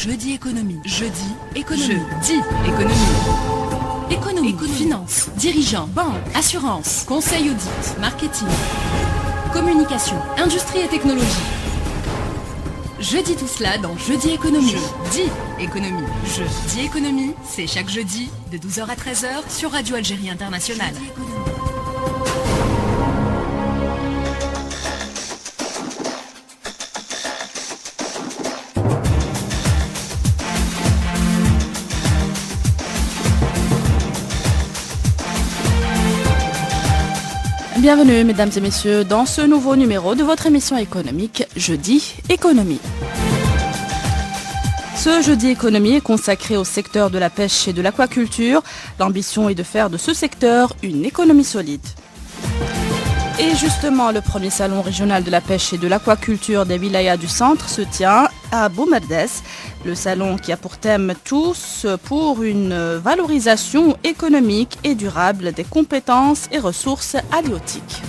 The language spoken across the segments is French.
Jeudi économie. Jeudi économie. Jeudi économie. Économie, finance, dirigeants, banque, assurance, conseil audit, marketing, communication, industrie et technologie. Je dis tout cela dans Jeudi économie. Jeudi économie. Jeudi économie, c'est chaque jeudi de 12h à 13h sur Radio Algérie Internationale. Bienvenue mesdames et messieurs dans ce nouveau numéro de votre émission économique Jeudi Économie. Ce Jeudi Économie est consacré au secteur de la pêche et de l'aquaculture. L'ambition est de faire de ce secteur une économie solide. Et justement, le premier salon régional de la pêche et de l'aquaculture des wilayas du centre se tient à Boumerdes. Le salon qui a pour thème tous pour une valorisation économique et durable des compétences et ressources halieutiques.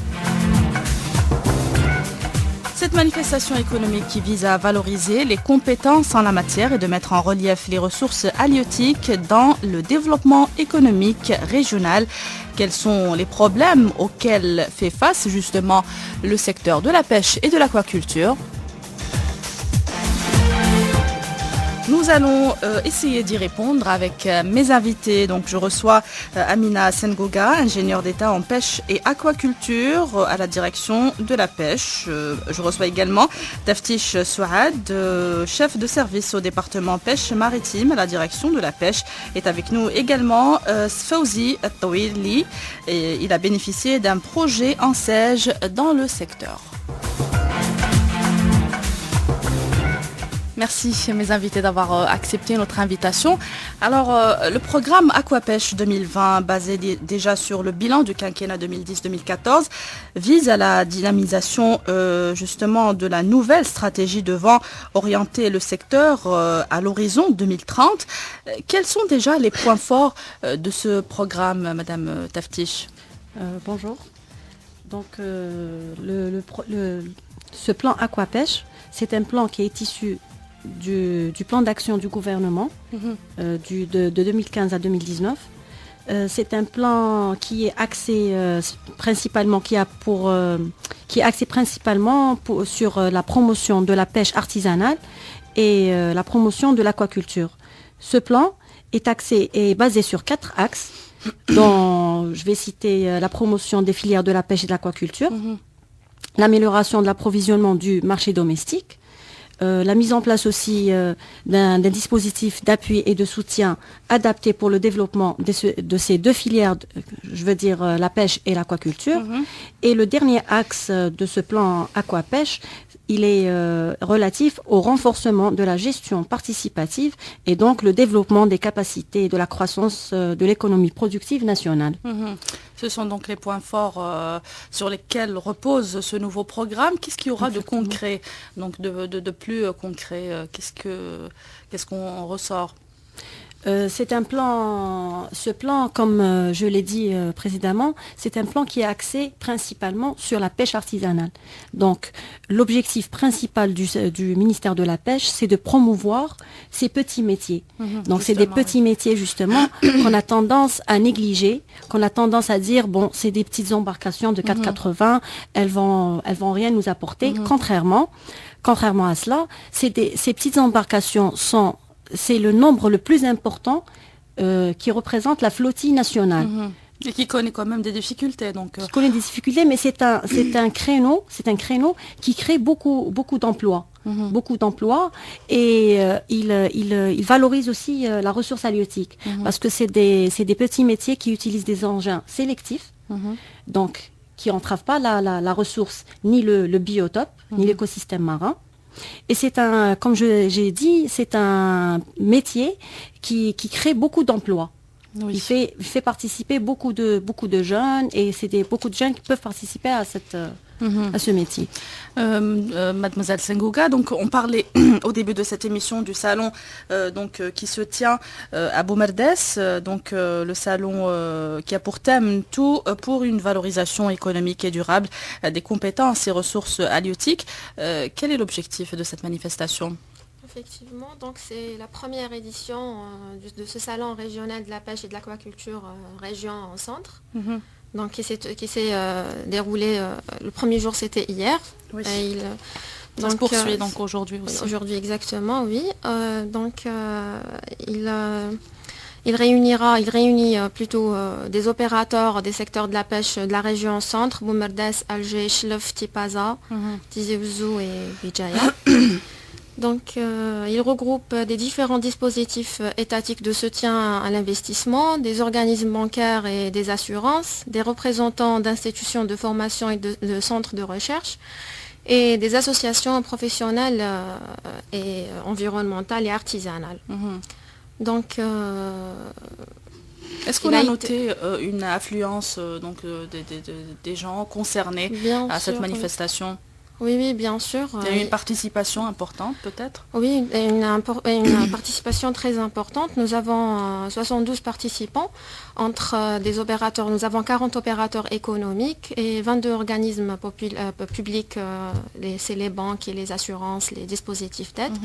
Cette manifestation économique qui vise à valoriser les compétences en la matière et de mettre en relief les ressources halieutiques dans le développement économique régional. Quels sont les problèmes auxquels fait face justement le secteur de la pêche et de l'aquaculture ? Nous allons essayer d'y répondre avec mes invités. Donc, je reçois Amina Sengoga, ingénieure d'État en pêche et aquaculture à la direction de la pêche. Je reçois également Taftish Souad, chef de service au département pêche maritime à la direction de la pêche. Est avec nous également Fawzi Tawili. Et il a bénéficié d'un projet en SAIG dans le secteur. Merci mes invités d'avoir accepté notre invitation. Alors, le programme Aquapêche 2020, basé déjà sur le bilan du quinquennat 2010-2014, vise à la dynamisation justement de la nouvelle stratégie devant orienter le secteur à l'horizon 2030. Quels sont déjà les points forts de ce programme, Madame Taftish ? Bonjour. Donc, ce plan Aquapêche, c'est un plan qui est issu du plan d'action du gouvernement de 2015 à 2019. C'est un plan qui est axé principalement sur la promotion de la pêche artisanale et la promotion de l'aquaculture. Ce plan est basé sur 4 axes, dont je vais citer la promotion des filières de la pêche et de l'aquaculture, l'amélioration de l'approvisionnement du marché domestique, la mise en place aussi d'un dispositif d'appui et de soutien adapté pour le développement de ces deux filières, je veux dire la pêche et l'aquaculture. Et le dernier axe de ce plan aquapêche, il est relatif au renforcement de la gestion participative et donc le développement des capacités et de la croissance de l'économie productive nationale. Ce sont donc les points forts sur lesquels repose ce nouveau programme. Qu'est-ce qu'il y aura de concret, donc de plus concret qu'est-ce qu'on ressort ? Ce plan, comme je l'ai dit précédemment, c'est un plan qui est axé principalement sur la pêche artisanale. Donc, l'objectif principal du ministère de la Pêche, c'est de promouvoir ces petits métiers. Donc, c'est des petits métiers, justement, qu'on a tendance à négliger, qu'on a tendance à dire, bon, c'est des petites embarcations de 4,80, elles vont rien nous apporter. Contrairement à cela, ces petites embarcations c'est le nombre le plus important qui représente la flottille nationale. Et qui connaît quand même des difficultés. Qui connaît des difficultés, mais c'est un créneau qui crée beaucoup d'emplois. Beaucoup d'emplois et il valorise aussi la ressource halieutique parce que c'est des petits métiers qui utilisent des engins sélectifs, donc qui n'entravent pas la ressource, ni le biotope, ni l'écosystème marin. Et comme j'ai dit, c'est un métier qui crée beaucoup d'emplois. Oui. Il fait participer beaucoup de jeunes et c'est beaucoup de jeunes qui peuvent participer à ce métier. Mademoiselle Sengoga, donc on parlait au début de cette émission du salon qui se tient à Boumerdes, le salon qui a pour thème tout pour une valorisation économique et durable des compétences et ressources halieutiques. Quel est l'objectif de cette manifestation ? Effectivement, donc c'est la première édition de ce salon régional de la pêche et de l'aquaculture région centre. Donc qui s'est déroulé, le premier jour c'était hier. Oui. Et ça se poursuit donc aujourd'hui aussi. Aujourd'hui exactement, oui. Il réunit plutôt des opérateurs des secteurs de la pêche de la région centre, Boumerdas, Alger, Chlef, Tipaza, Tizi Ouzou et Bijaya. Donc, il regroupe des différents dispositifs étatiques de soutien à l'investissement, des organismes bancaires et des assurances, des représentants d'institutions de formation et de centres de recherche, et des associations professionnelles et environnementales et artisanales. Donc, est-ce qu'on a noté une affluence des gens concernés à cette manifestation? Oui, bien sûr. Il y a eu une participation importante peut-être? Oui, une participation très importante. Nous avons 72 participants entre des opérateurs. Nous avons 40 opérateurs économiques et 22 organismes publics, c'est les banques et les assurances, les dispositifs d'aide,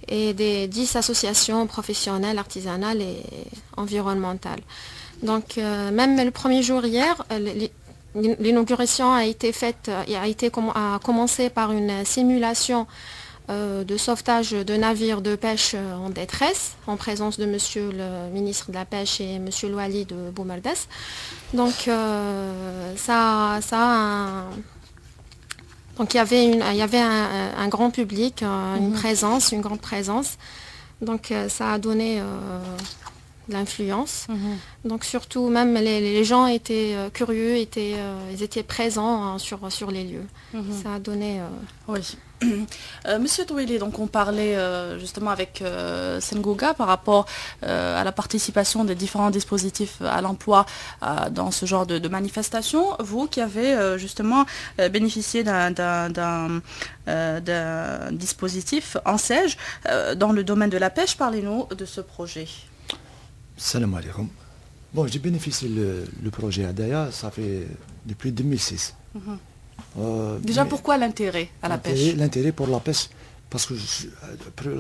et des 10 associations professionnelles, artisanales et environnementales. Donc, même le premier jour hier, l'inauguration a commencé par une simulation de sauvetage de navires de pêche en détresse, en présence de Monsieur le ministre de la Pêche et Monsieur Louali de Boumerdas. Donc, donc il y avait un grand public, une grande présence. Donc, ça a donné l'influence. Donc surtout, même les gens étaient curieux, ils étaient présents sur les lieux. Ça a donné... Oui. Monsieur Touili, donc on parlait justement avec Sengoga par rapport à la participation des différents dispositifs à l'emploi dans ce genre de manifestation. Vous qui avez justement bénéficié d'un dispositif en SEJ dans le domaine de la pêche, parlez-nous de ce projet. Salam alaikum. Bon, j'ai bénéficié le projet Adaya, ça fait depuis 2006. Déjà, pourquoi l'intérêt à la pêche? L'intérêt pour la pêche, parce que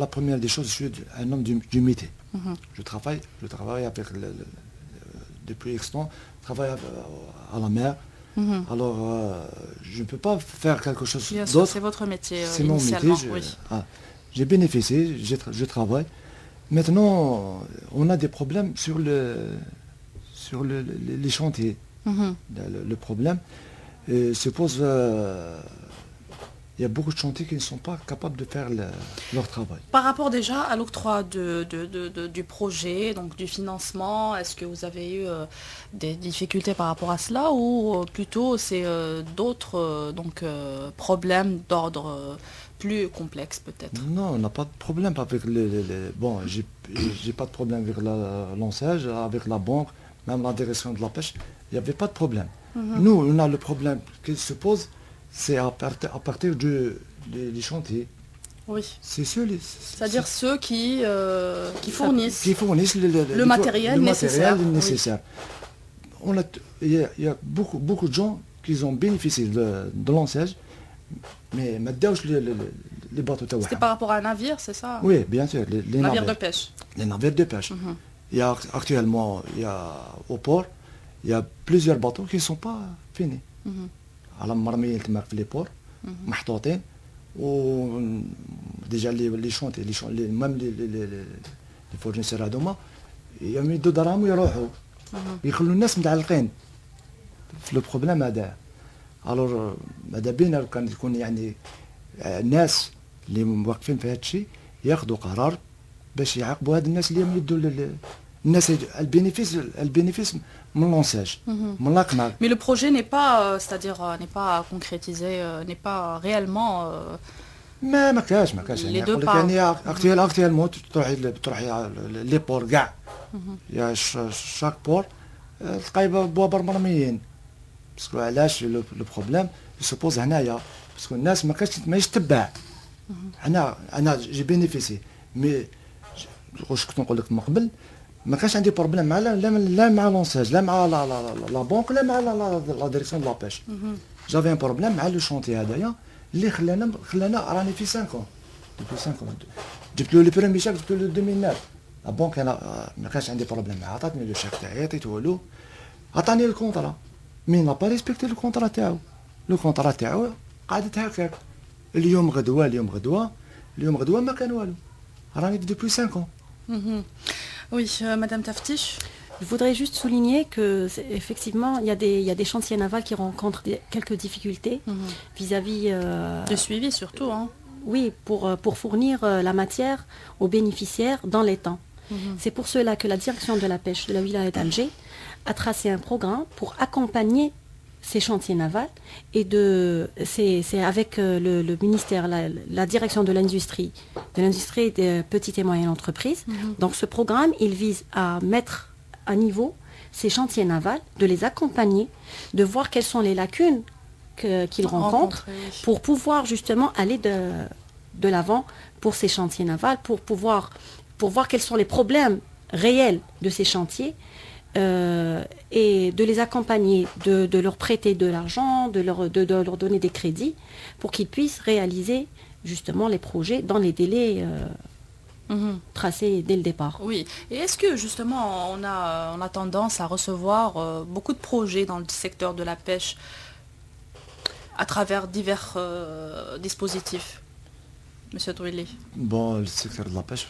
la première des choses, je suis un homme du métier. Je travaille avec depuis X temps, je travaille à la mer. Alors, je ne peux pas faire quelque chose d'autre. C'est votre métier c'est mon métier. J'ai bénéficié, je travaille. Maintenant, on a des problèmes sur les chantiers. Le problème se pose, il y a beaucoup de chantiers qui ne sont pas capables de faire leur travail. Par rapport déjà à l'octroi du projet, donc du financement, est-ce que vous avez eu des difficultés par rapport à cela ou plutôt c'est d'autres problèmes d'ordre plus complexe peut-être? Non, on n'a pas de problème avec bon, j'ai pas de problème avec l'ANSEJ, avec la banque, même la direction de la pêche, il n'y avait pas de problème. Nous, on a le problème qui se pose, c'est à partir des chantiers. Oui. C'est-à-dire ceux qui fournissent, le matériel nécessaire. Il y a beaucoup de gens qui ont bénéficié de l'ANSEJ, mais les bateaux. C'était par rapport à un navire, c'est ça? Oui, bien sûr. Les navires de pêche. Les navires de pêche. Actuellement, au port, il y a plusieurs bateaux qui ne sont pas finis. على مرميين تما في لي بور محطوطين و ديجا لي شونتي ميم لي فورنيسور هذوما يمدوا دراهم ويروحوا يخلوا الناس متعلقين في لو بروبليم هذا. الوغ ماذا بينا لو كان يكون يعني الناس اللي واقفين في هذا الشيء ياخذوا قرار باش يعاقبوا هاد الناس اللي يمدوا الناس البينيفيس من l'ANSEJ, من l'ACNAC. Mais le projet n'est pas, n'est pas concrétisé, n'est pas réellement. ما كاش les deux parts. يعني actuellement تروحي لي بور كاع يا شاك بور تلقاي بوابر مرميين. باسكو علاش لو بروبليم يسوبوز هنايا باسكو الناس ما يتبع. انا جي بينيفيسي مي واش كنت نقول لك من قبل ما كانش عندي بروبليم مع لا مع لونساج لا مع لا بونك لا مع لا ديريكسيون دو لا بيش. جافي ان بروبليم مع لو شونتي هذايا اللي خلانا راني في 5 ans. Depuis 5 ans. جبت له لي بريمي شاك جبت له 2009 البنك انا ما كانش عندي بروبليم معاه عطاتني لو شاك تاعي عطيته له عطاني الكونترا مي نا با ريسبكتي الكونترا تاعو لو كونترا تاعو قعدت هكاك اليوم غدوه ما كان والو راني depuis 5 ans. Oui, Madame Taftiche. Je voudrais juste souligner que effectivement, il y a des chantiers navals qui rencontrent quelques difficultés vis-à-vis de suivi surtout. Hein. Oui, pour fournir la matière aux bénéficiaires dans les temps. C'est pour cela que la direction de la pêche de la wilaya d'Alger a tracé un programme pour accompagner ces chantiers navals et c'est avec le ministère, la direction de l'industrie des petites et moyennes entreprises. Donc ce programme, il vise à mettre à niveau ces chantiers navals, de les accompagner, de voir quelles sont les lacunes qu'ils rencontrent pour pouvoir justement aller de l'avant pour ces chantiers navals, pour voir quels sont les problèmes réels de ces chantiers et de les accompagner, de leur prêter de l'argent, de leur donner des crédits pour qu'ils puissent réaliser justement les projets dans les délais tracés dès le départ. Oui, et est-ce que justement on a tendance à recevoir beaucoup de projets dans le secteur de la pêche à travers divers dispositifs, Monsieur Drouili? Bon, le secteur de la pêche,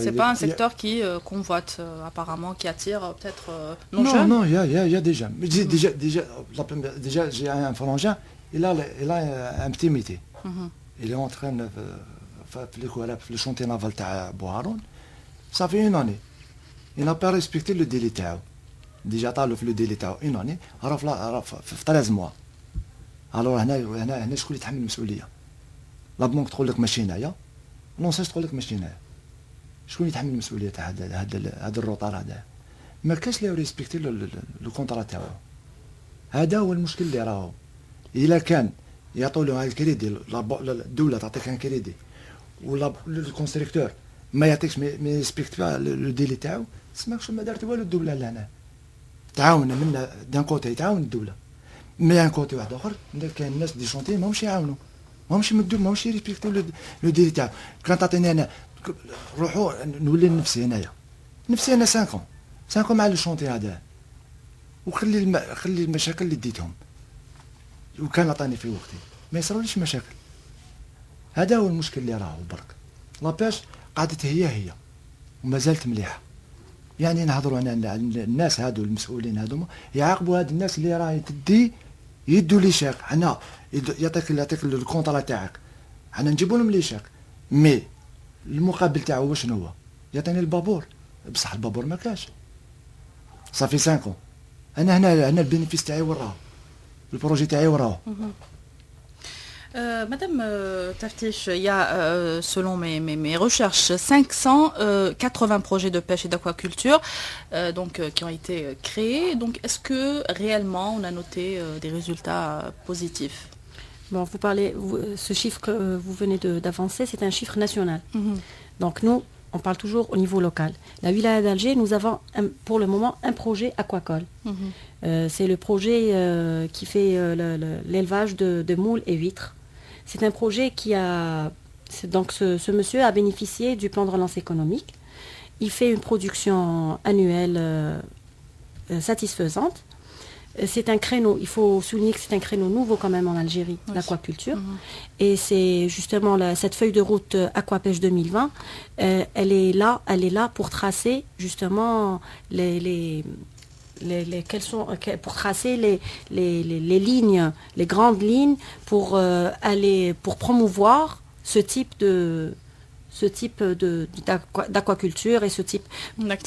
c'est pas un secteur qui convoite apparemment, qui attire peut-être nos non, jeunes. Non, il y a déjà. Mais déjà, j'ai un frangin, il a un petit métier. Il est en train de le chantier naval de Bouharoun. Ça fait 1 année. Il n'a pas respecté le délai. Déjà, le délai une année. Alors, 13 mois. Alors, هنا شكون اللي يتحمل المسؤوليه؟ لا بنك تقول لك ماشي هنايا، لونساج تقول لك ماشي هنايا. شكون يتحمل المسؤوليه تاع هذا الروطار هذا؟ ما كاش لي ريسبكتي لو كونترا تاعو. هذا هو المشكل اللي راهو. الا كان يعطوا له هذا الكريدي، الدوله تعطيك ان كريدي ولا الكونستركتور ما يعطيكش ما يريسبكت لو ديلي تاعو، سماكش ما دارت والو الدوله لهنا. تعاون من دان كوتي تعاون الدوله. مي ان كوتي واحد اخر كاين الناس دي شونتي ماهمش يعاونوا. ماهمش يريسبكتو لو ديلي تاعو. كان تعطيني انا روحوا نولي لنفسي هنايا. نفسي انا 5 ans مع لو شونتي هذا. وخلي المشاكل اللي ديتهم. وكان عطاني في وقتي ما يصيروليش مشاكل. هذا هو المشكل اللي راهو برك. لاباش قعدت هي وما زالت مليحه. يعني نهضروا على الناس هادو المسؤولين هادوما يعاقبوا هاد الناس اللي راهي تدي يدوا لي شاك. حنا يعطيك الكونطرا تاعك، حنا نجيبوا لهم لي شاك، مي المقابل تاعو واش هو؟ يعطيني البابور، بصح البابور ما كاش. صافي 5 ans. انا هنا البينيفيس تاعي وراهو، البروجي تاعي وراهو. Madame Taftiche, il y a, selon mes recherches, 580 projets de pêche et d'aquaculture qui ont été créés. Donc, est-ce que réellement on a noté des résultats positifs? Bon, ce chiffre que vous venez d'avancer, c'est un chiffre national. Donc, nous, on parle toujours au niveau local. La wilaya d'Alger, nous avons pour le moment un projet aquacole. C'est le projet qui fait l'élevage de moules et huîtres. C'est un projet donc ce monsieur a bénéficié du plan de relance économique. Il fait une production annuelle satisfaisante. C'est un créneau, il faut souligner que c'est un créneau nouveau quand même en Algérie, l'aquaculture. Et c'est justement cette feuille de route Aquapêche 2020, elle est là pour tracer justement pour tracer les lignes, les grandes lignes pour promouvoir ce type d'aquaculture et ce type.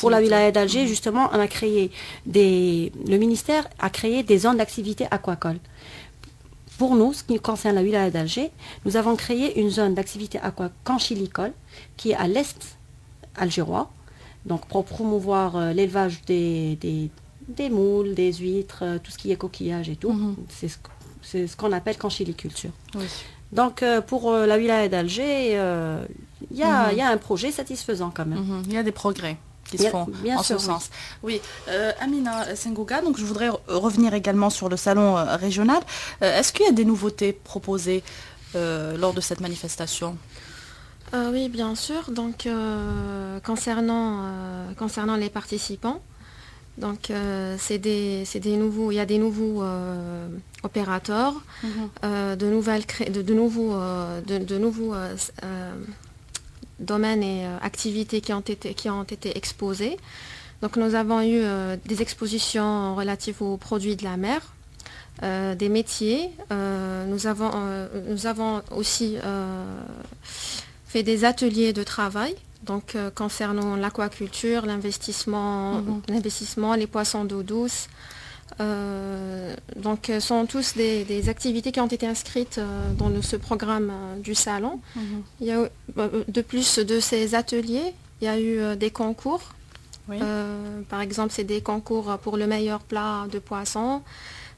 Pour la wilaya d'Alger, justement, le ministère a créé des zones d'activité aquacole. Pour nous, ce qui concerne la wilaya d'Alger, nous avons créé une zone d'activité aquacanchilicole qui est à l'est algérois, donc pour promouvoir l'élevage des moules, des huîtres, tout ce qui est coquillage et tout. C'est ce qu'on appelle canchiliculture. Donc pour la wilaya d'Alger, il y a un projet satisfaisant quand même. Il y a des progrès qui se font en ce sens. Oui, Amina Sengouga, donc je voudrais revenir également sur le salon régional. Est-ce qu'il y a des nouveautés proposées lors de cette manifestation? Oui, bien sûr. Donc, concernant les participants, donc c'est des nouveaux, il y a des nouveaux opérateurs, de nouveaux domaines et activités qui ont été exposés. Donc, nous avons eu des expositions relatives aux produits de la mer. Des métiers. Nous avons aussi fait des ateliers de travail, donc concernant l'aquaculture, l'investissement, les poissons d'eau douce. Donc, sont tous des activités qui ont été inscrites dans ce programme du salon. Il y a, de plus de ces ateliers, il y a eu des concours. Oui. Par exemple, c'est des concours pour le meilleur plat de poisson,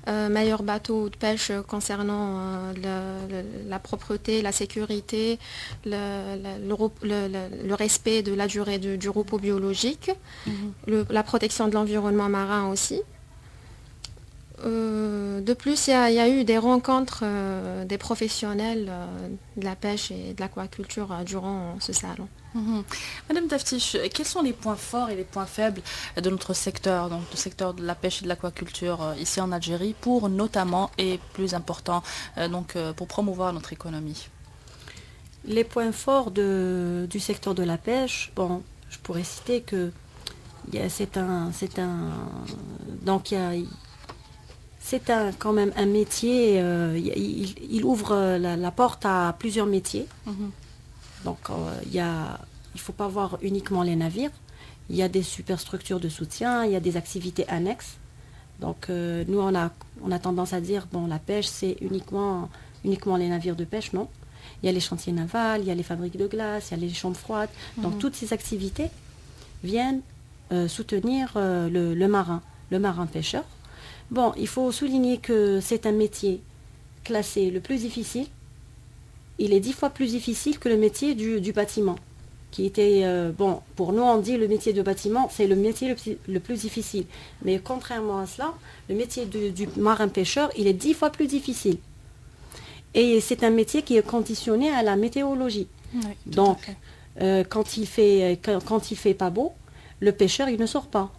meilleur bateau de pêche concernant la propreté, la sécurité, le respect de la durée du repos biologique, la protection de l'environnement marin aussi. De plus, il y a eu des rencontres des professionnels de la pêche et de l'aquaculture durant ce salon. Madame Taftiche, quels sont les points forts et les points faibles de notre secteur, donc le secteur de la pêche et de l'aquaculture ici en Algérie, pour notamment et plus important, pour promouvoir notre économie? Les points forts du secteur de la pêche, bon, je pourrais citer que c'est quand même un métier, il ouvre la porte à plusieurs métiers. Donc il ne faut pas voir uniquement les navires, il y a des superstructures de soutien, il y a des activités annexes. Donc nous on a tendance à dire, bon, la pêche c'est uniquement les navires de pêche, non. Il y a les chantiers navals, il y a les fabriques de glace, il y a les chambres froides. Donc toutes ces activités viennent soutenir le marin pêcheur. Bon, il faut souligner que c'est un métier classé le plus difficile. Il est 10 fois plus difficile que le métier du bâtiment, qui était, pour nous on dit le métier de bâtiment, c'est le métier le plus difficile. Mais contrairement à cela, le métier du marin-pêcheur, il est 10 fois plus difficile. Et c'est un métier qui est conditionné à la météorologie. Oui, donc, quand il fait pas beau, le pêcheur, il ne sort pas.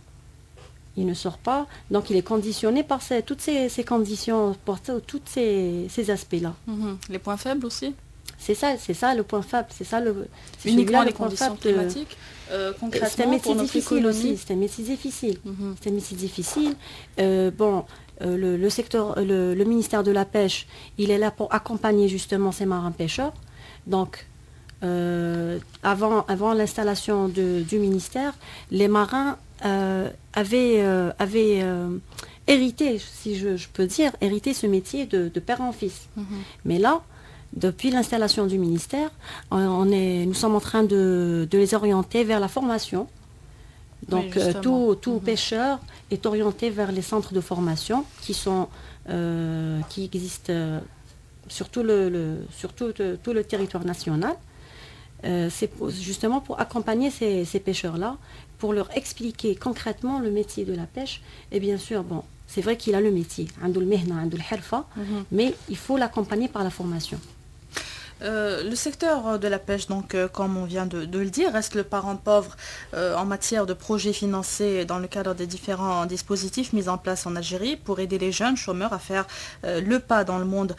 Il ne sort pas, donc il est conditionné par toutes ces conditions, pour tous ces aspects-là. Les points faibles aussi? C'est ça le point faible. Uniquement les conditions climatiques. Concrètement, c'est un métier difficile économie aussi. C'est un métier difficile. C'est un métier difficile. Le secteur, le ministère de la pêche, il est là pour accompagner justement ces marins pêcheurs. Donc, avant l'installation du ministère, les marins avaient hérité, si je peux dire, ce métier de père en fils. Mais là, depuis l'installation du ministère, nous sommes en train de les orienter vers la formation. Donc oui, tout pêcheur est orienté vers les centres de formation qui existent sur tout le territoire national. C'est justement pour accompagner ces pêcheurs-là, pour leur expliquer concrètement le métier de la pêche. Et bien sûr, bon, c'est vrai qu'il a le métier, mais il faut l'accompagner par la formation. Le secteur de la pêche, donc, comme on vient de le dire, reste le parent pauvre en matière de projets financés dans le cadre des différents dispositifs mis en place en Algérie pour aider les jeunes chômeurs à faire le pas dans le monde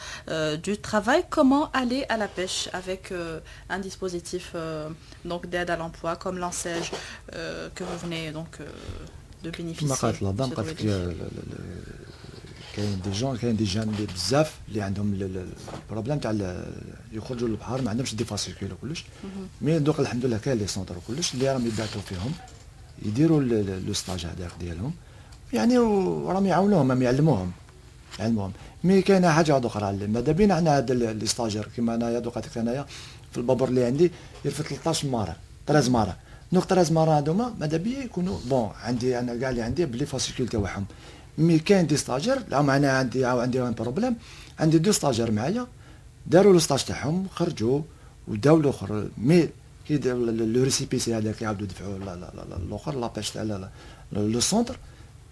du travail. Comment aller à la pêche avec un dispositif d'aide à l'emploi comme l'ANSEJ que vous venez de bénéficier? كاين دي جان اللي بزاف اللي عندهم البروبليم تاع يخرجوا للبحر ما عندهمش دي فاسيكول وكلش مي دوك الحمد لله كاين لي سونتر وكلش اللي راهم يبعثوا فيهم يديروا لو ستاج هذاك ديالهم يعني وراهم يعاونوهم يعلموهم مي كاينه حاجه اخرى ماذا بينا حنا هذا لي ستاجير كيما انايا دوك انايا في البابور اللي عندي يرفد 13 مره دوك 13 مره هذوما ماذا بيا يكونوا بون عندي انا كاع اللي عندي بلي فاسيكول تاعهم مي كاين دي ستاجير لا معنا عندي ان بروبليم عندي دو ستاجير معايا داروا لو ستاج تاعهم خرجوا وداو الاخر مي كي لو ريسيبيسي هذاك يعاودوا يدفعوا الاخر لاباش تاع لو سونتر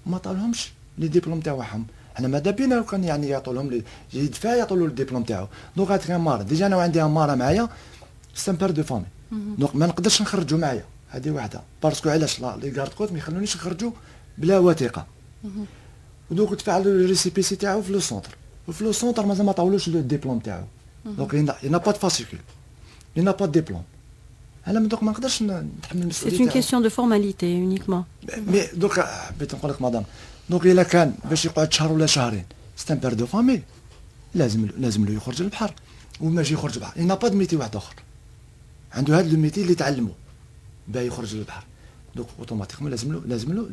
ما طالهمش لي ديبلوم تاعهم حنا ماذا بينا لو كان يعني يعطوا لهم يدفع يعطوا له الدبلوم تاعو دونك هاد كان مار ديجا انا عندي ماره معايا سي ان بير دو فامي. دونك ما نقدرش نخرجوا معايا، هذه واحده باسكو علاش لي غارد كوت ما يخلونيش نخرجوا بلا وثيقه. ودوك تفعلوا الريسيبيسي تاعو في لو سونتر، وفي لو سونتر مازال ما طاولوش لو ديبلوم تاعو. دونك ينا با دو فاسيكول، ينا با دو ديبلوم. انا دوك ما نقدرش نتحمل المسؤوليه. C'est une question de formalité uniquement. مي دوك حبيت نقول لك مدام، دونك الا كان باش يقعد شهر ولا شهرين سي ان بير دو فامي، لازم له يخرج للبحر، وماشي يخرج للبحر ينا با دو ميتي واحد اخر عنده هذا الميتي اللي تعلمه باه يخرج للبحر. دوك اوتوماتيكمون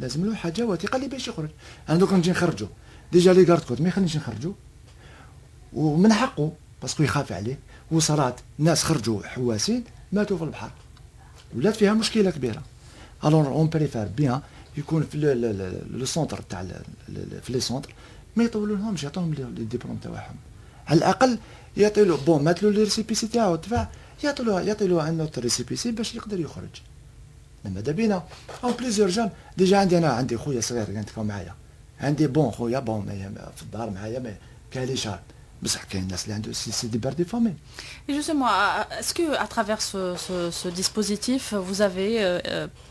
لازم له حاجه وثيقه اللي باش يخرج. انا دوك نجي نخرجو ديجا لي غارد كوت ما يخلينيش نخرجو، ومن حقه باسكو يخاف عليه. وصارت ناس خرجوا حواسين ماتوا في البحر، ولات فيها مشكله كبيره. الون اون بريفير بيان يكون في لو سونتر تاع في لي سونتر ما يطولوا لهمش، يعطوهم لي ديبلوم تاعهم على الاقل. يعطي له بون مات له لي ريسيبيسي تاعو دفع، يعطي له ان اوتر ريسيبيسي باش يقدر يخرج. ماذا بينا او بليزيور جون ديجا عندي خويا صغير كان معايا، عندي بون خويا بون في الدار معايا ما كاينش شهر، بصح كاين الناس اللي عنده سي دي بير دي فامي. Et justement, est-ce que à travers ce dispositif, vous avez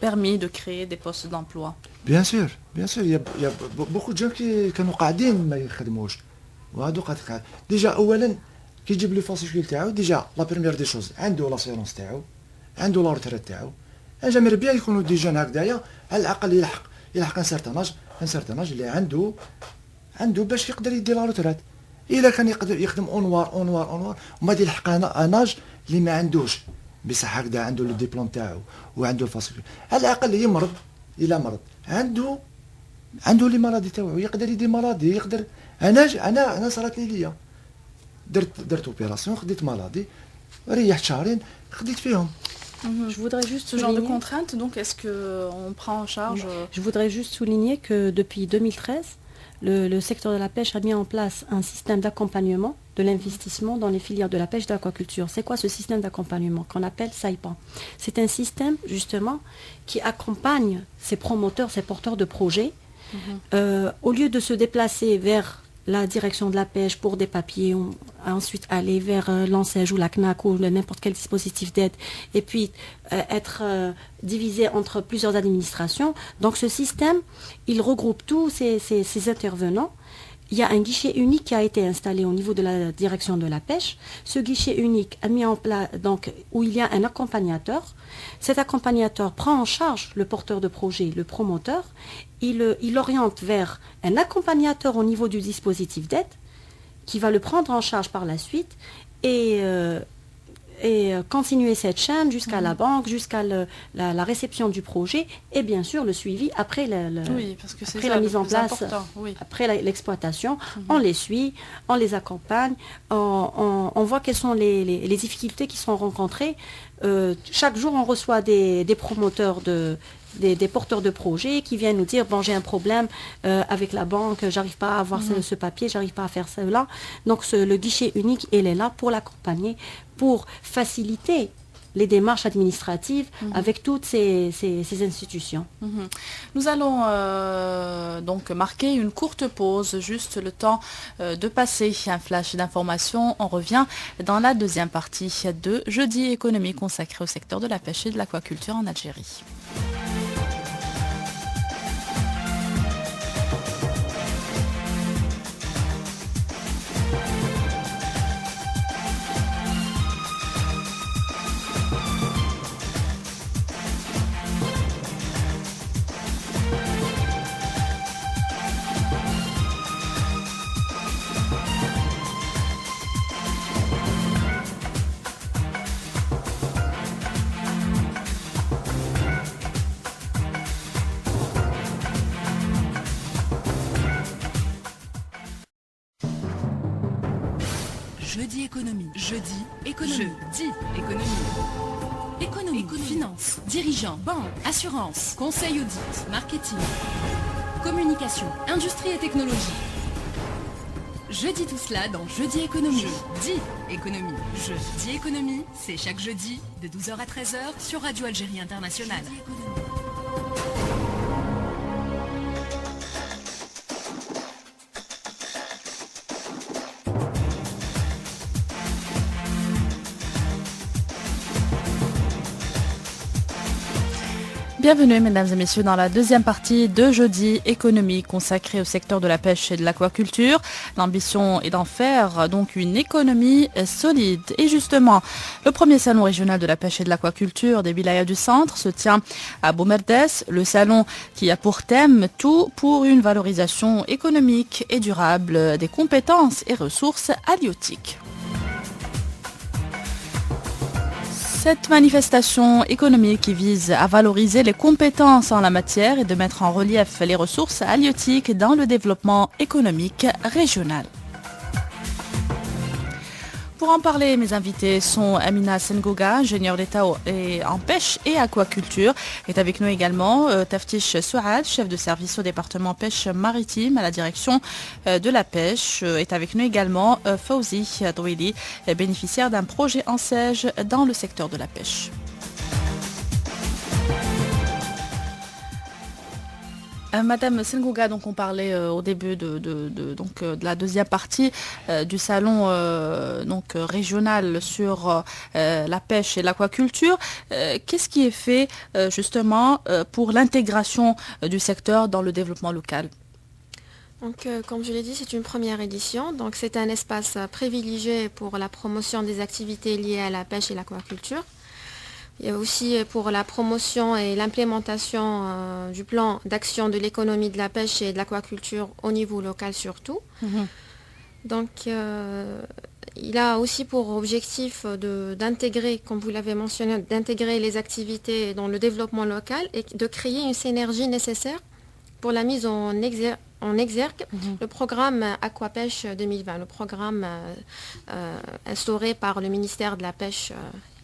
permis de créer des postes d'emploi? بيان سور يا بوكو جون كي كانوا قاعدين ما يخدموش، وهادو قاعد ديجا اولا كيجيب لي فاسيكول تاعو ديجا لا بريمير دي شوز عنده لاسيرونس تاعو، عنده لا روتريت تاعو. جامير بيان يكونوا دي جون هكذايا على الاقل يلحق ان سارتان اج اللي عنده باش يقدر يدي لا روتريت. الا كان يقدر يخدم اونوار وما يلحق اناج اللي ما عندوش بصح هكذا عنده لو ديبلوم تاعو وعنده الفاسيكول، على الاقل يمرض الا مرض عنده لي مالادي تاعو يقدر يدي مالادي يقدر. انا صارت لي درت اوبيراسيون خديت مالادي ريحت شهرين خديت فيهم. Je voudrais juste Ce genre de souligner- contraintes, donc, est-ce qu'on prend en charge Je voudrais juste souligner que depuis 2013, le secteur de la pêche a mis en place un système d'accompagnement de l'investissement dans les filières de la pêche et de l'aquaculture. C'est quoi ce système d'accompagnement qu'on appelle SAIPAN? C'est un système justement qui accompagne ces promoteurs, ces porteurs de projets, au lieu de se déplacer vers la direction de la pêche pour des papiers, ensuite aller vers l'ANSEJ ou la CNAC ou n'importe quel dispositif d'aide, et puis être divisé entre plusieurs administrations. Donc ce système, il regroupe tous ces intervenants. Il y a un guichet unique qui a été installé au niveau de la direction de la pêche. Ce guichet unique a mis en place, donc, où il y a un accompagnateur. Cet accompagnateur prend en charge le porteur de projet, le promoteur. Il l'oriente vers un accompagnateur au niveau du dispositif d'aide qui va le prendre en charge par la suite et continuer cette chaîne jusqu'à la banque, jusqu'à la réception du projet et bien sûr le suivi après, Oui, parce que c'est après ça, la le mise en plus place, important, oui. après l'exploitation. On les suit, on les accompagne, on voit quelles sont les difficultés qui sont rencontrées. Chaque jour, on reçoit des promoteurs des porteurs de projets qui viennent nous dire bon, j'ai un problème avec la banque, j'arrive pas à avoir ce papier, j'arrive pas à faire cela. Donc le guichet unique, il est là pour l'accompagner, pour faciliter les démarches administratives avec toutes ces institutions. Nous allons donc marquer une courte pause, juste le temps de passer un flash d'information. On revient dans la deuxième partie de Jeudi économie consacrée au secteur de la pêche et de l'aquaculture en Algérie. Jeudi économie. Jeudi économie. Jeudi économie. Économie, finance, dirigeants, banque, assurance, conseil audit, marketing, communication, industrie et technologie. Je dis tout cela dans Jeudi économie. Jeudi économie. Jeudi économie, c'est chaque jeudi de 12h à 13h sur Radio Algérie Internationale. Jeudi économie. Bienvenue mesdames et messieurs dans la deuxième partie de Jeudi économie consacrée au secteur de la pêche et de l'aquaculture. L'ambition est d'en faire donc une économie solide. Et justement, le premier salon régional de la pêche et de l'aquaculture des Wilayas du Centre se tient à Boumerdès, le salon qui a pour thème tout pour une valorisation économique et durable des compétences et ressources halieutiques. Cette manifestation économique qui vise à valoriser les compétences en la matière et de mettre en relief les ressources halieutiques dans le développement économique régional. Pour en parler, mes invités sont Amina Sengoga, ingénieure d'État en pêche et aquaculture. Est avec nous également Taftish Souad, chef de service au département pêche maritime à la direction de la pêche. Est avec nous également Fawzi Douili, bénéficiaire d'un projet en SEJ dans le secteur de la pêche. Madame Sengoga, donc on parlait au début de la deuxième partie du salon régional sur la pêche et l'aquaculture. Qu'est-ce qui est fait justement pour l'intégration du secteur dans le développement local ? Donc, comme je l'ai dit, c'est une première édition. Donc, c'est un espace privilégié pour la promotion des activités liées à la pêche et l'aquaculture. Il y a aussi pour la promotion et l'implémentation du plan d'action de l'économie de la pêche et de l'aquaculture au niveau local surtout. Donc, il a aussi pour objectif d'intégrer, comme vous l'avez mentionné, d'intégrer les activités dans le développement local et de créer une synergie nécessaire pour la mise en exergue le programme Aquapêche 2020, le programme instauré par le ministère de la Pêche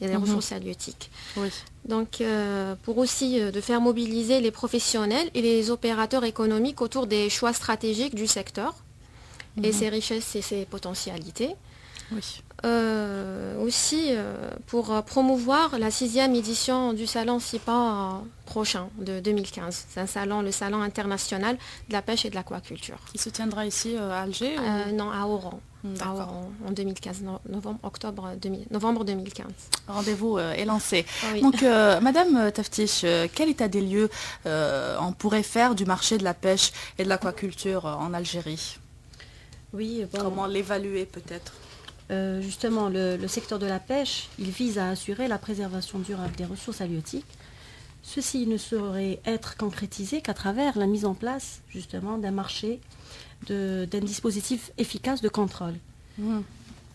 et des Ressources halieutiques. Oui. Donc, pour aussi de faire mobiliser les professionnels et les opérateurs économiques autour des choix stratégiques du secteur et ses richesses et ses potentialités. Oui. Aussi pour promouvoir la 6e édition du salon SIPA prochain de 2015. C'est le salon international de la pêche et de l'aquaculture. Qui se tiendra ici à Alger Non, à Oran. À Oran, en 2015, novembre 2015. Rendez-vous est lancé. Oui. Donc, Madame Taftish, quel état des lieux on pourrait faire du marché de la pêche et de l'aquaculture en Algérie ? Oui, bon. Comment l'évaluer peut-être ? Justement, le secteur de la pêche, il vise à assurer la préservation durable des ressources halieutiques. Ceci ne saurait être concrétisé qu'à travers la mise en place, justement, d'un marché, d'un dispositif efficace de contrôle.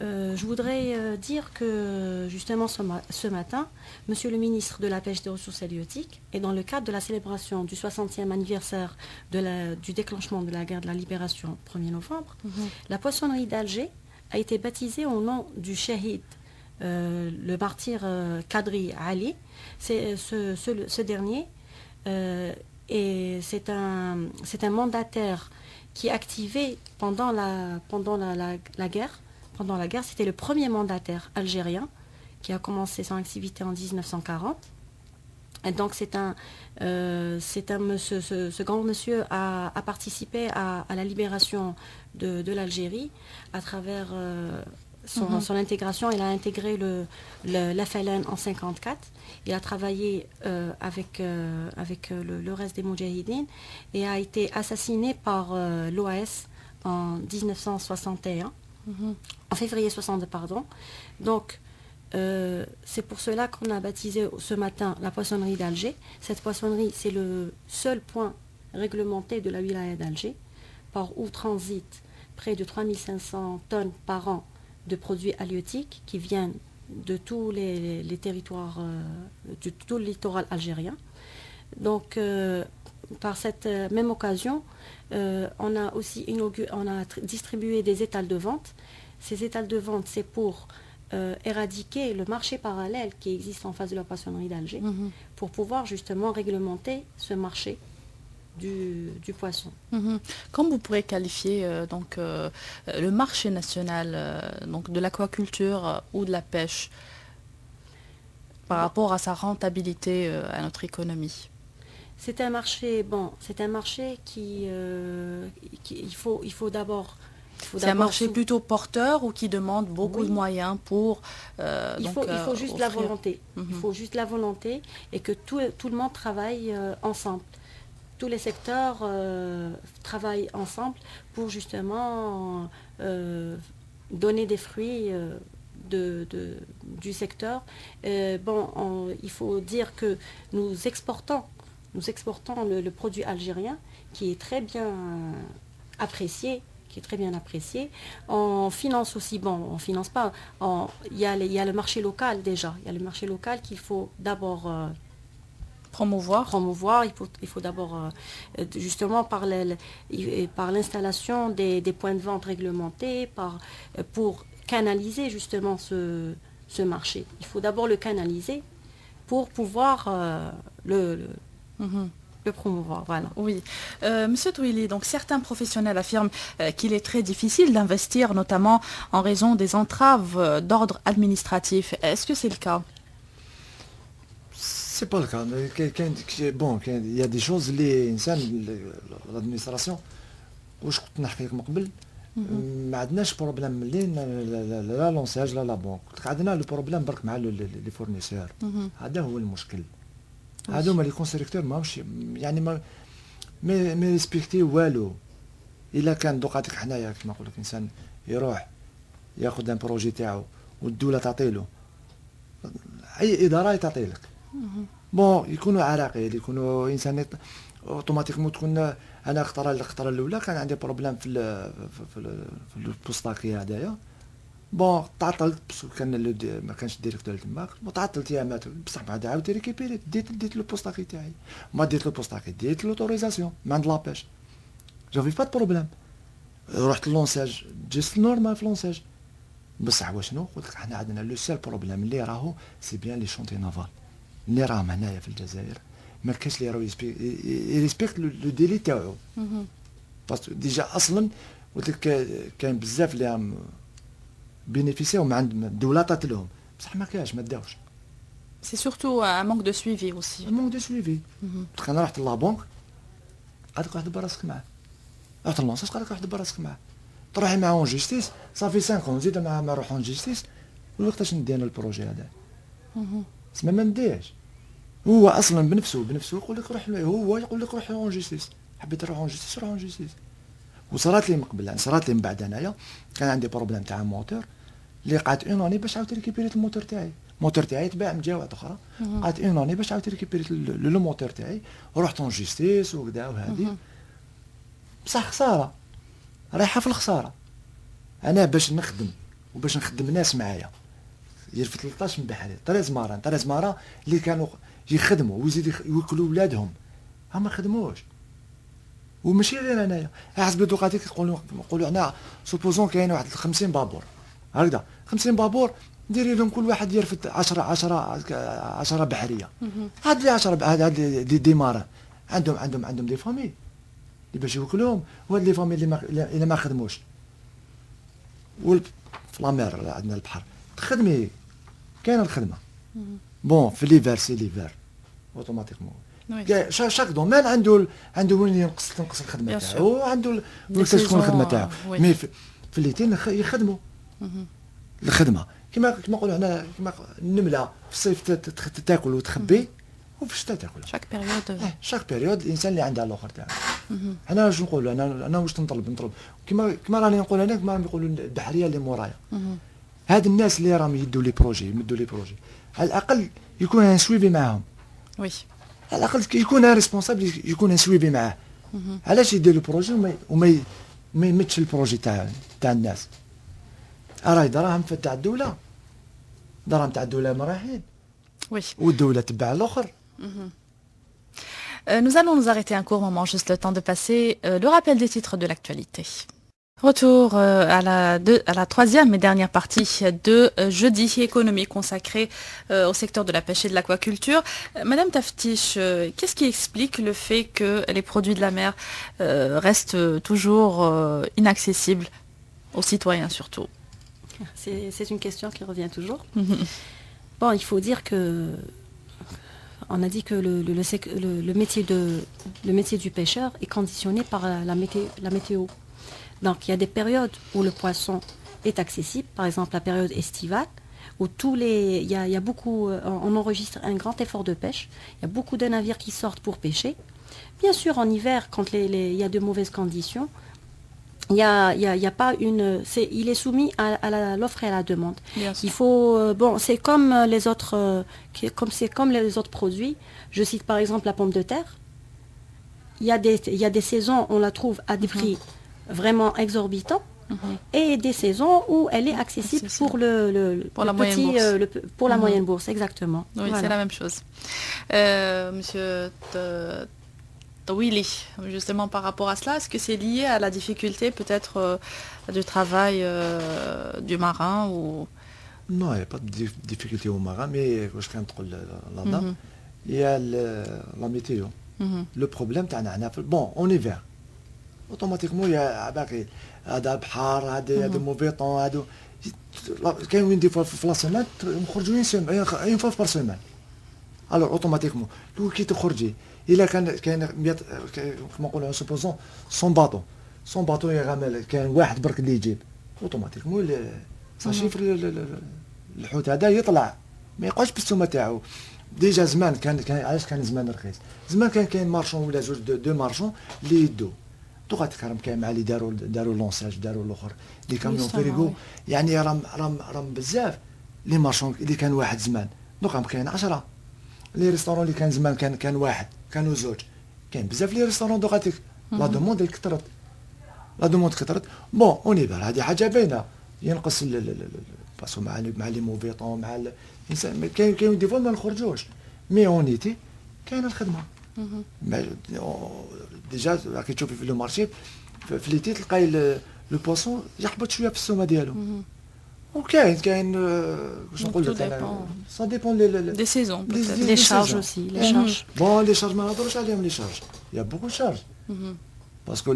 Je voudrais dire que, justement, ce matin, Monsieur le ministre de la Pêche et des Ressources halieutiques, et dans le cadre de la célébration du 60e anniversaire du déclenchement de la guerre de la libération 1er novembre, la poissonnerie d'Alger a été baptisé au nom du shahid, le martyr Kadri Ali. Ce dernier, c'est un mandataire qui est activé pendant la guerre. Pendant la guerre, c'était le premier mandataire algérien qui a commencé son activité en 1940. Et donc ce grand monsieur a participé à la libération de l'Algérie à travers son intégration. Il a intégré l'FLN en 1954. Il a travaillé avec le reste des Moudjahidines et a été assassiné par l'OAS en 1961, en février 62, pardon. Donc, c'est pour cela qu'on a baptisé ce matin la poissonnerie d'Alger. Cette poissonnerie, c'est le seul point réglementé de la wilaya d'Alger, par où transitent près de 3500 tonnes par an de produits halieutiques qui viennent de tous les territoires, de tout le littoral algérien. Donc, par cette même occasion, on a aussi distribué des étals de vente. Ces étals de vente, c'est pour éradiquer le marché parallèle qui existe en face de la poissonnerie d'Alger, pour pouvoir justement réglementer ce marché du poisson. Comment vous pourrez qualifier le marché national de l'aquaculture ou de la pêche par rapport à sa rentabilité à notre économie? C'est un marché qui il faut d'abord C'est un marché plutôt porteur ou qui demande beaucoup de moyens pour... il faut juste la volonté. Il faut juste la volonté et que tout le monde travaille ensemble. Tous les secteurs travaillent ensemble pour justement donner des fruits du secteur. Il faut dire que nous exportons le produit algérien qui est très bien apprécié. On finance aussi, on finance pas. Il y a le marché local déjà. Il y a le marché local qu'il faut d'abord promouvoir. Il faut d'abord, justement, par l'installation des points de vente réglementés, pour canaliser justement ce marché. Il faut d'abord le canaliser pour pouvoir le promouvoir. Voilà. Oui. Monsieur Touili, donc certains professionnels affirment qu'il est très difficile d'investir, notamment en raison des entraves d'ordre administratif. Est-ce que c'est le cas? C'est pas le cas. Il y a des choses اللي l'administration واش كنت نحكي لكم قبل ما عندناش بروبليم ملي لا لونساج لا بونك عندنا لو بروبليم برك مع لي فورنيسور هذا هو المشكل هذوما لي كونستركتور ماهمش يعني ما ريسبكتي والو الا كان دوقاتك حنايا كما نقول لك انسان يروح ياخذ ان بروجي تاعو والدوله تعطيله اي اداره تعطي لك بون يكونوا عراقيل يكونوا انسان اوتوماتيكمون تكون انا الخطره الاولى كان عندي بروبليم في البوستاكي هذايا بون تعطلت باسكو كان ما كانش الديريكتور تماك تعطلت ايامات بصح بعد عاودت ريكيبيري ديت لو بوستاكي تاعي ما ديت لو بوستاكي ديت لوتوريزاسيون من عند لابيش جافي با دو بروبليم رحت لونساج جست نورمال في لونساج بصح واشنو قلت لك حنا عندنا لو سيل بروبليم اللي راهو سي بيان لي شونتي نافال اللي راهم هنايا في الجزائر ما كاينش اللي راهو يريسبكت لو ديلي تاعو باسكو ديجا اصلا قلت لك كاين بزاف اللي راهم بينيفيسيو من عند الدوله عطات لهم بصح ما كاينش ما داوش سي سورتو ان مانك دو سويفي اوسي مانك دو سويفي انا رحت لابونك قالك واحد براسك معاه رحت للونساج قالك واحد براسك معاه تروحي معاه اون جيستيس صافي 5 نزيد معاه ما نروحو اون جيستيس وقتاش ندينا البروجي هذا اسمع ما نديهش هو اصلا بنفسه يقول لك روح هو يقول لك روح اون جيستيس حبيت نروح اون جيستيس روح اون جيستيس وصارت لي من قبل صارت لي من بعد انايا كان عندي بروبليم تاع موتور اللي قعدت اون اني باش عاودت ريكيبيريت الموتور تاعي تباع من جهه اخرى قعدت اون اني باش عاودت ريكيبيريت لو موتور تاعي ورحت اون جيستيس وكذا وهذه بصح خساره رايحه في الخساره انا باش نخدم وباش نخدم ناس معايا في 13 من بحري 13 مره اللي كانوا يخدموا ويزيد يوكلوا ولادهم ما خدموش وماشي غير انايا حسب دوقاتي نقولوا انا سوبوزون كاين واحد 50 بابور هكذا 50 بابور ديري لهم كل واحد يرفد 10 بحريه هاد لي 10 هاد دي مارين عندهم دي فامي اللي باش يوكلوهم وهاد لي فامي اللي ما خدموش في لامير عندنا البحر تخدمي كاين الخدمه بون في ليفير سي ليفير اوتوماتيكمون شاك دومين عنده وين ينقص الخدمه تاعو وعنده وين تكون الخدمه تاعو مي في الليتين يخدموا الخدمه كما نقولوا هنا كما النمله في الصيف تاكل وتخبي وفي الشتاء تاكل شاك بيريود الانسان اللي عنده الاخر تاعو انا واش نقول انا واش نطلب كما راني نقول انا كما يقولوا البحريه اللي مورايا هاد الناس اللي راهم يمدوا لي بروجي على الاقل يكون ان سويفي معاهم وي على الاقل يكون ان ريسبونسابل يكون ان سويفي معاه علاش يدير البروجي وما يمدش البروجي تاع الناس راهي دراهم تاع الدوله ما رايحين وي والدوله تبع الاخر. Nous allons nous arrêter un court moment, juste le temps de passer le rappel des titres de l'actualité. Retour à la troisième et dernière partie de Jeudi économie consacrée au secteur de la pêche et de l'aquaculture. Madame Taftiche, qu'est-ce qui explique le fait que les produits de la mer restent toujours inaccessibles aux citoyens surtout? C'est une question qui revient toujours. Bon, il faut dire que on a dit que le métier du pêcheur est conditionné par la météo. Donc il y a des périodes où le poisson est accessible, par exemple la période estivale, où il y a beaucoup, on enregistre un grand effort de pêche, il y a beaucoup de navires qui sortent pour pêcher. Bien sûr, en hiver, quand il y a de mauvaises conditions, il y a pas il est soumis à l'offre et à la demande. Bien sûr. Il faut, bon, c'est comme les autres, comme les autres produits. Je cite par exemple la pomme de terre. Il y a des saisons, on la trouve à des prix vraiment exorbitants. Et des saisons où elle est accessible pour Pour la le moyenne petit, bourse. pour la moyenne bourse, exactement. Oui, Voilà. c'est la même chose. Monsieur Tawili, justement par rapport à cela, est-ce que c'est lié à la difficulté peut-être du travail du marin ou... Non, il n'y a pas de difficulté au marin, mais quand je là-dedans, il y a la météo. Le problème, bon, en hiver, automatiquement, il y a هذا بحار هذا موفي طون هذا كاين وين دي فوا في لا سيمان نخرجوا اون فوا بار سيمان الوغ اوتوماتيكمون لو كي تخرجي الا كاين 100 كما نقولوا سوبوزون 100 باطو يغامل كاين واحد برك اللي يجيب اوتوماتيكمون صاشيفر الحوت هذا يطلع ما يبقاش بالسومه تاعو ديجا زمان كان علاش كان زمان رخيص زمان كاين مارشون ولا زوج دو مارشون اللي يدو دوغا تكرم كاين مع اللي داروا لونساج داروا الاخر اللي كاميون فريغو يعني راهم بزاف لي مارشون اللي كان واحد زمان دوغا كاين 10 لي ريستورون اللي كان زمان كان واحد كانوا زوج كاين بزاف لي ريستورون دوغا لا دوموند كثرت بون اوني بال هذه حاجه باينه ينقص باسو مع لي موفيطون مع الانسان كاين دي فوا ما نخرجوش مي اونيتي كاين الخدمه ديجا راكي تشوفي في لو مارشي في ليتي تلقاي لو بوسون يحبط شويه في السومه ديالو وكاين واش نقول لك انا سا ديبون des saisons peut-être. Les charges aussi, les charges. بون لي شارج ما نهضروش عليهم لي شارج يا بوكو شارج باسكو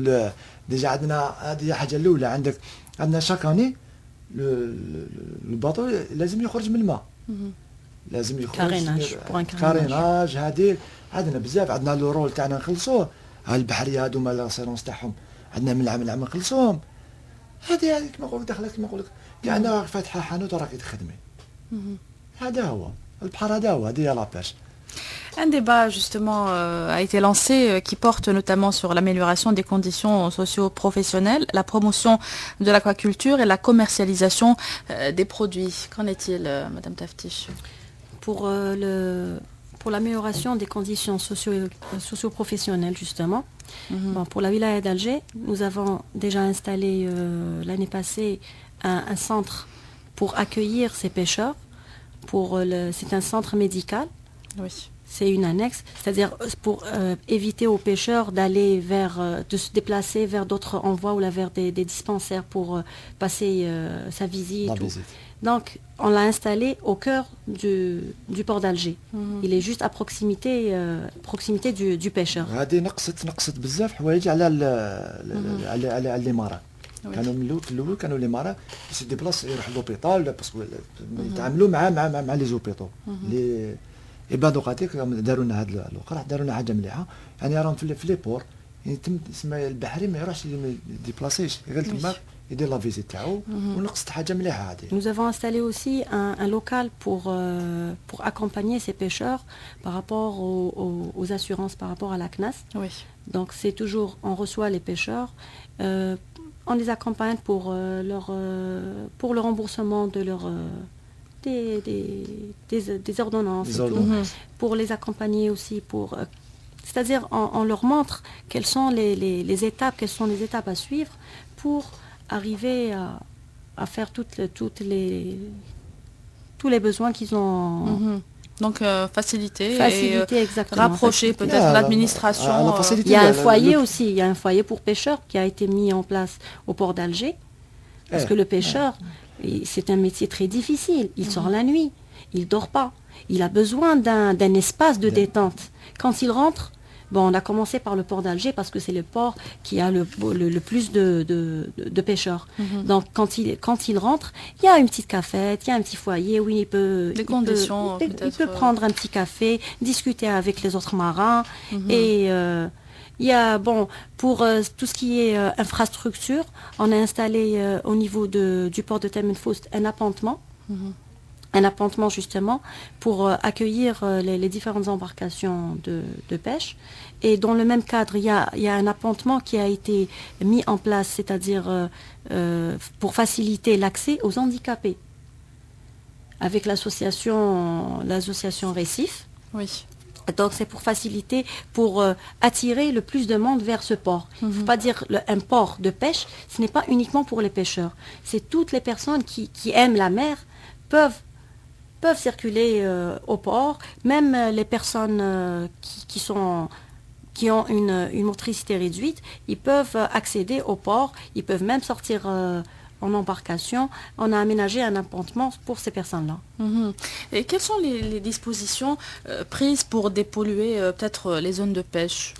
ديجا عندنا هذه حاجه الاولى عندنا شاك اني الباطو لازم يخرج من الماء لازم يخرج كاريناج هذه عندنا بزاف عندنا لو رول تاعنا نخلصوه ها البحريه هادو مال لاسيرونس تاعهم عندنا من العام لعام نخلصوهم هذه كما نقول دخلك كما نقول لك كاع راك فاتحه حانوت وراكي تخدمي هذا هو البحر هذا هو هذه هي لاباش. Un débat justement a été lancé qui porte notamment sur l'amélioration des conditions socio-professionnelles, la promotion de l'aquaculture et la commercialisation des produits. Qu'en est-il, Madame Taftiche? Pour l'amélioration des conditions socio-professionnelles, justement, bon, pour la wilaya d'Alger, nous avons déjà installé l'année passée un centre pour accueillir ces pêcheurs. C'est un centre médical. Oui. C'est une annexe, c'est-à-dire pour éviter aux pêcheurs de se déplacer vers d'autres endroits ou vers des dispensaires pour passer sa visite. Donc, on l'a installé au cœur du port d'Alger. Il est juste à proximité du pêcheur. هذه نقصت بزاف حوايج على الامارات كانوا من الاول كانوا الامارات سي دي بلاص يروحوا لوبيطال باسكو يتعاملوا مع لي زوبيطو لي إبادو قاتيك داروا لنا هذا الوقت داروا لنا حاجه مليحه يعني راهم في لي بور يعني تم تسمى البحري ما يروحش ديبلاسيش غير تما يدير لا فيزيت تاعو ونقصت حاجه مليحه هذه. Nous avons installé aussi un local pour accompagner ces pêcheurs par rapport aux assurances, par rapport à la CNAS. Oui. Donc c'est toujours, on reçoit les pêcheurs, on les accompagne pour le remboursement de leur des ordonnances, pour les accompagner aussi, c'est-à-dire on leur montre quelles sont les étapes à suivre pour arriver à faire tous les besoins qu'ils ont. Donc faciliter et exactement, rapprocher peut-être l'administration. Il y a un foyer aussi, il y a un foyer pour pêcheurs qui a été mis en place au port d'Alger, parce que le pêcheur, c'est un métier très difficile, il sort la nuit, il dort pas, il a besoin d'un espace de détente. Quand il rentre, bon, on a commencé par le port d'Alger parce que c'est le port qui a le plus de pêcheurs. Donc quand il rentre, il y a une petite cafette, il y a un petit foyer où il peut il peut prendre un petit café, discuter avec les autres marins Il y a, bon, pour tout ce qui est infrastructure, on a installé au niveau du port de Tamanfoust un appontement. Un appontement justement pour accueillir les différentes embarcations de pêche. Et dans le même cadre, il y a un appontement qui a été mis en place, c'est-à-dire pour faciliter l'accès aux handicapés, avec l'association Récif. Oui. Donc c'est pour faciliter, pour attirer le plus de monde vers ce port. Il ne faut pas dire un port de pêche, ce n'est pas uniquement pour les pêcheurs. C'est toutes les personnes qui aiment la mer peuvent circuler au port, même les personnes qui ont une motricité réduite, ils peuvent accéder au port, ils peuvent même sortir en embarcation. On a aménagé un appontement pour ces personnes-là. Et quelles sont les dispositions prises pour dépolluer peut-être les zones de pêche?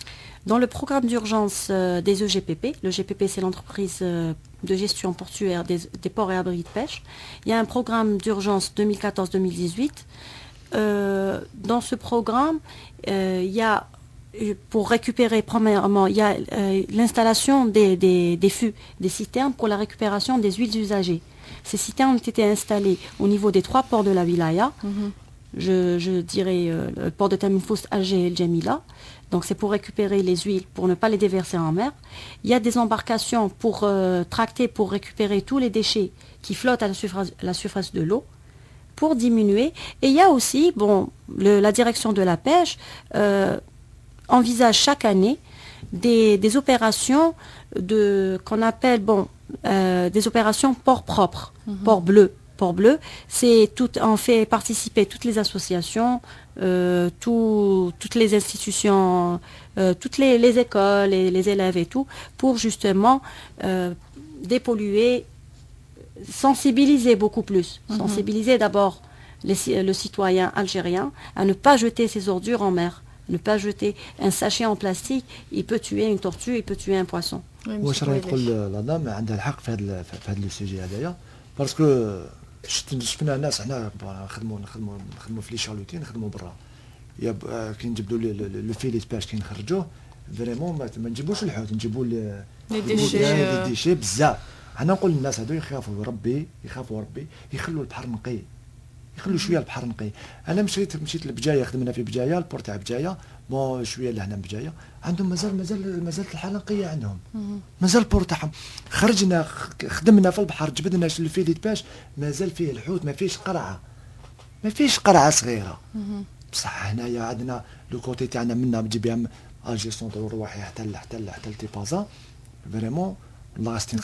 Dans le programme d'urgence des EGPP, le GPP c'est l'entreprise de gestion portuaire des ports et abris de pêche, il y a un programme d'urgence 2014-2018. Dans ce programme, il y a, pour récupérer, premièrement, il y a l'installation des fûts, des citernes pour la récupération des huiles usagées. Ces citernes ont été installées au niveau des 3 ports de la wilaya. Je dirais le port de Tamanfoust, Alger et El Jamila. Donc c'est pour récupérer les huiles, pour ne pas les déverser en mer. Il y a des embarcations pour tracter, pour récupérer tous les déchets qui flottent à la surface de l'eau, pour diminuer. Et il y a aussi, bon, la direction de la pêche envisage chaque année des opérations qu'on appelle, des opérations port propre, port bleu. Port bleu, on fait participer toutes les associations, toutes les institutions, toutes les écoles, et les élèves et tout, pour justement dépolluer, sensibiliser beaucoup plus. Sensibiliser d'abord le citoyen algérien à ne pas jeter ses ordures en mer, ne pas jeter un sachet en plastique, il peut tuer une tortue, il peut tuer un poisson. واش راه يقول لا دام عندها الحق في هذا لو سوجي هذايا باسكو شفنا ناس حنا نخدموا في لي شالوتي نخدموا برا كي نجبدوا لو فيلي باش كي نخرجوه فريمون ما نجيبوش الحوت نجيبوا لي ديشي بزاف. انا نقول للناس هذو يخافوا ربي يخلوا البحر نقي، يخلوا شويه البحر نقي. انا مشيت لبجايه، خدمنا في بجايه البور تاع بجايه بون شويه لهنا بجايه عندهم مازالت الحاله نقيه عندهم، مازال البور تاعهم. خرجنا خدمنا في البحر جبدنا الفيليت باش مازال فيه الحوت، ما فيش قرعه صغيره. بصح هنايا عندنا لو كوتي تاعنا منا تجيب بها الجيستون تاع الرواحي حتى التيبازا فريمون والله ستين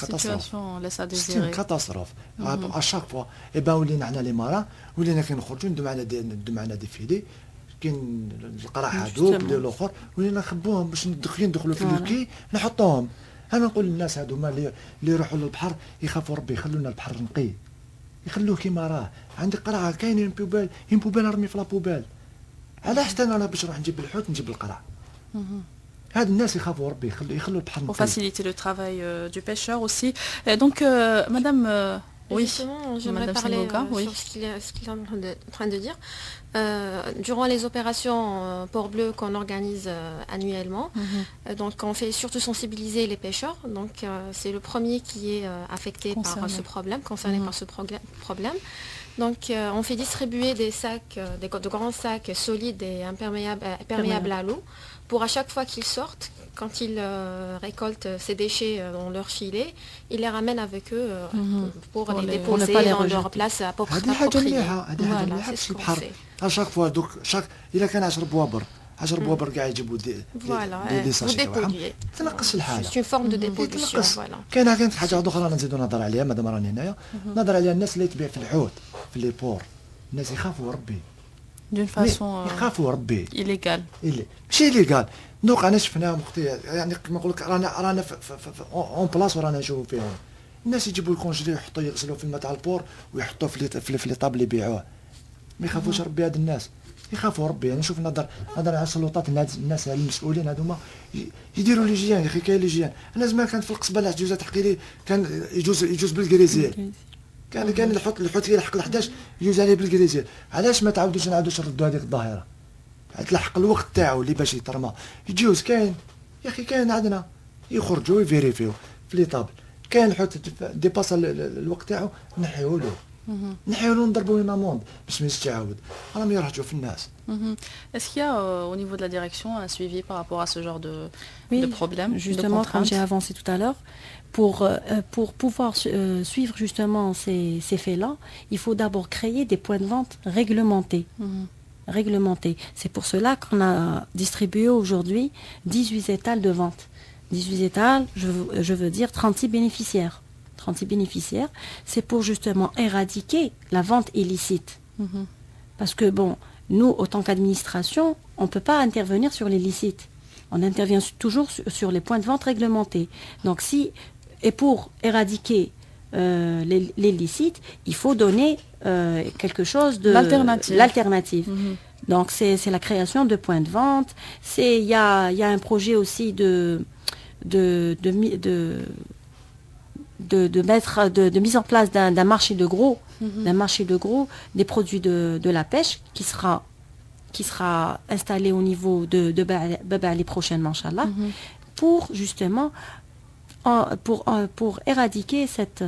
كاتاستروف اشاك فوا. اي بان ولينا حنا لي مارا ولينا كي نخرجوا ندو معنا دي فيلي كاين القرع هادو الاخر ولينا نخبوهم باش ندخلوا في الكي نحطوهم. انا نقول للناس هادوما اللي يروحوا للبحر يخافوا ربي يخلونا البحر نقي، يخلوه كيما راه. عندي قرعه كاين بوبال نرمي في لابوبال، على حتى انا باش نروح نجيب الحوت نجيب القرع. هاد الناس يخافوا ربي يخلوا البحر نقي. Pour faciliter le travail du pêcheur aussi. Et donc madame oui, j'aimerais parler sur ce qu'il est en train de dire. Durant les opérations Port Bleu qu'on organise annuellement, donc on fait surtout sensibiliser les pêcheurs. Donc c'est le premier qui est affecté par ce problème, concerné par ce problème. Donc on fait distribuer des sacs, de grands sacs solides et imperméables à l'eau, pour à chaque fois qu'ils sortent, quand ils récoltent ces déchets dans leur filet, ils les ramènent avec eux pour les déposer dans leur place appropriée. Voilà, c'est ce qu'on fait. À chaque fois, donc il a qu'un 10 بوابر قاعد يجيبوا دي ساشي تاعهم تنقص الحاله. C'est une forme de dépollution. Voilà. كاين حاجه اخرى نزيدوا نهضر عليها مادام راني هنايا، نهضر عليها الناس اللي تبيع في الحوت في لي بور. الناس يخافوا ربي d'une façon يخافوا ربي illégale. ماشي ليغال. دوك انا شفناهم اختي، يعني كما نقول لك رانا اون بلاص ورانا نشوفوا فيهم. الناس يجيبوا الكونجلي يحطوا يغسلوا في الماء تاع البور ويحطوه في لي طابل يبيعوه. ما يخافوش ربي هاد الناس، يخافوا ربي. انا نشوف نهضر على السلطات، الناس المسؤولين هذوما يديروا ليجيان. يا اخي كاين ليجيان. انا زمان كانت في القصبه العجوزه تحكي لي كان يجوز بالكريزيل، كان الحوت يلحق ل 11 يجوز عليه بالكريزيل. علاش ما تعاودوش نردوا هذيك الظاهره؟ تلحق الوقت تاعو اللي باش يترمى يجوز كاين يا اخي كاين عندنا يخرجوا يفيريفيو في لي طابل كاين حوت ديباس الوقت تاعو نحيو له نضربوا une amende باش ما يزيدش يعاود راهم يرهجوا في الناس. Est-ce qu'il y a au niveau de la direction un suivi par rapport à ce genre de problème, justement, de comme j'ai avancé tout à l'heure, pour pouvoir suivre justement ces faits-là, il faut d'abord créer des points de vente réglementés. Réglementés. C'est pour cela qu'on a distribué aujourd'hui 18 étals de vente. 18 étals, je veux dire 36 bénéficiaires. 36 bénéficiaires, c'est pour justement éradiquer la vente illicite. Parce que bon, nous, autant qu'administration, on ne peut pas intervenir sur les licites. On intervient toujours sur les points de vente réglementés. Donc et pour éradiquer les licites, il faut donner quelque chose de... L'alternative. Donc c'est la création de points de vente. Il y a un projet aussi de mise en place d'un marché de gros, des produits de la pêche qui sera installé au niveau de Baba Ali prochainement, Inch'Allah, pour justement pour éradiquer cette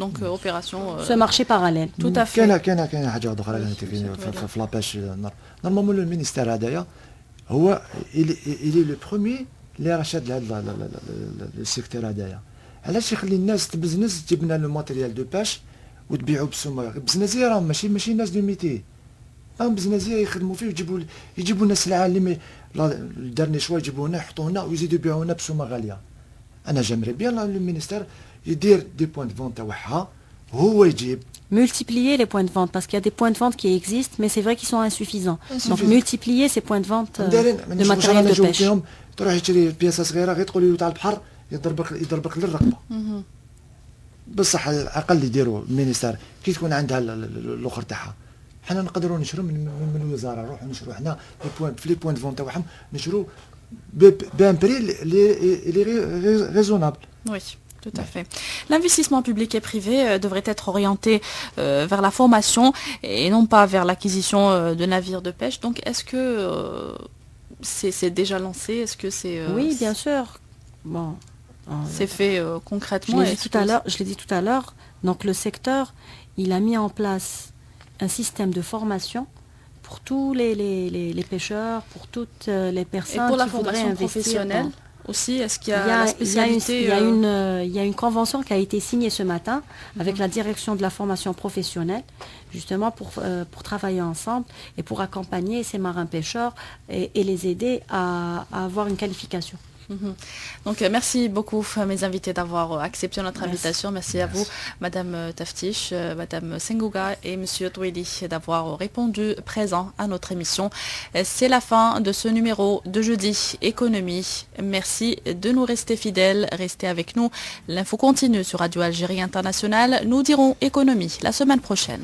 donc opération ce marché parallèle. Tout à fait. كاين حاجه اخرى في لاباش نورمالمون لو مينيستير هذايا هو الي لو بروميي اللي رشد لهذا السيكتور هذايا علاش يخلي الناس تبزنس تجيب لنا لو ماتيريال دو باش وتبيعوا بسومه بزنازيه راهم ماشي ناس دو ميتي راهم بزنازيه يخدموا فيه يجيبوا لنا السلعه اللي دارني شويه يجيبوا لنا يحطوا لنا ويزيدوا يبيعوا لنا بسومه غاليه. انا جامري بيان لو مينيستير يدير دي بوين دو فونت تاعها هو يجيب multiplier les points de vente parce qu'il y a des points de vente qui existent mais c'est vrai qu'ils sont insuffisants. Donc multiplier ces points de vente de matériel de pêche. تروح تشري بياسه صغيره غير تقولي له تاع البحر يضربك للرقبه. بصح اقل يديروا المينيستير كي تكون عندها الاخر تاعها حنا نقدروا نشرو من الوزاره نروحوا نشرو حنا في لي بوين دو فونت تاعهم نشرو بان بري اللي ريزونابل. Oui. Tout à fait. L'investissement public et privé devrait être orienté vers la formation et non pas vers l'acquisition de navires de pêche. Donc, est-ce que c'est déjà lancé? Est-ce que c'est... oui, bien sûr. Bon, c'est fait concrètement. Je l'ai dit tout à l'heure. Donc, le secteur, il a mis en place un système de formation pour tous les pêcheurs, pour toutes les personnes qui voudraient investir. Professionnelle aussi, est-ce qu'il y a la spécialité il y a une convention qui a été signée ce matin avec la direction de la formation professionnelle, justement pour travailler ensemble et pour accompagner ces marins pêcheurs et les aider à avoir une qualification. Donc merci beaucoup mes invités d'avoir accepté notre invitation. Merci à vous Madame Taftish, Madame Sengouga et Monsieur Touili d'avoir répondu présent à notre émission. C'est la fin de ce numéro de jeudi économie. Merci de nous rester fidèles, restez avec nous. L'info continue sur Radio Algérie Internationale. Nous dirons économie la semaine prochaine.